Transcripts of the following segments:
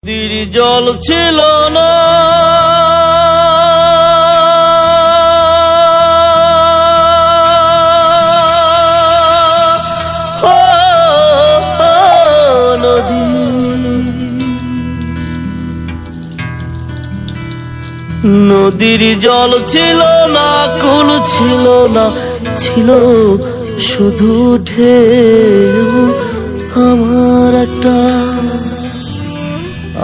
নদীর জল ছিল না, নদীর জল ছিল না, কুল ছিল না, ছিল শুধু ঢেউ।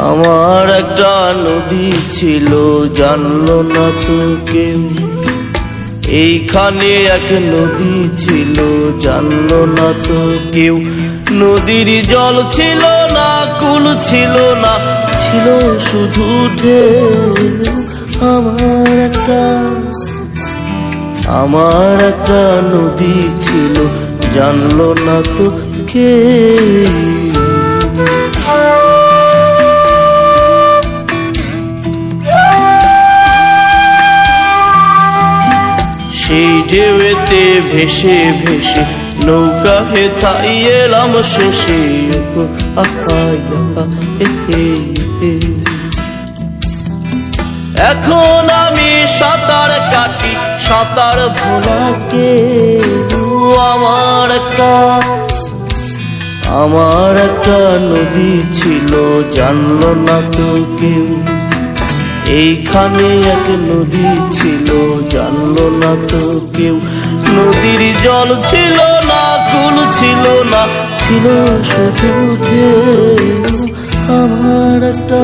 আমার একটা নদী ছিল, জানলো না তো কেউ। এইখানে এক নদী ছিল, জানলো না তো কেউ। নদীর জল ছিল না, কুল ছিল না, ছিল শুধু ঢেউ। আমার একটা নদী ছিল, জানলো না তো কেউ। সেই ঢেউতে ভেসে ভেসে নৌকা হেথাই এলাম শেষে। এখন আমি সাঁতার কাটি, সাঁতার ভোলাকে। আমার একটা নদী ছিল, জানলো না তো কেউ। এইখানে এক নদী ছিল, জানলো না তো কেউ। নদীর জল ছিল না, কুল ছিল না, ছিল শুধু ঢেউ। আমার একটা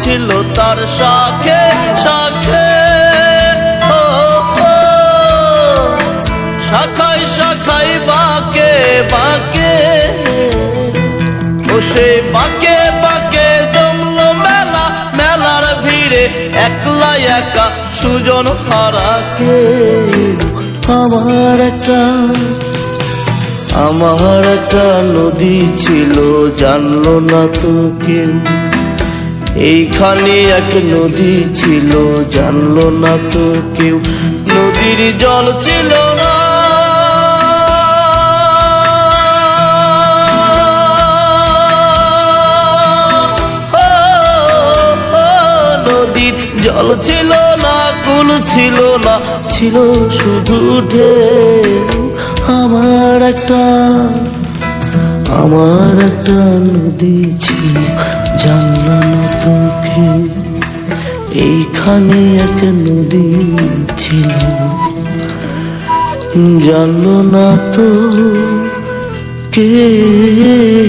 ছিল তার শাখে শাখে, শাখায় শাখায় বাঁকে বাঁকে। ও সে বাঁকে বাঁকে জমলো মেলা, মেলার ভিড়ে একলা একা সুজন হারাকে। আমার একটা নদী ছিল, জানলো না তো কেউ। এইখানে এক নদী ছিল, জানলো না তো কেউ। নদীর জল ছিল না, নদীর জল ছিল না, কুল ছিল না, ছিল শুধু ঢেউ। আমার একটা নদী ছিল, জানলো না তো কেউ। এইখানে এক নদী ছিল, জানলো না তো কেউ।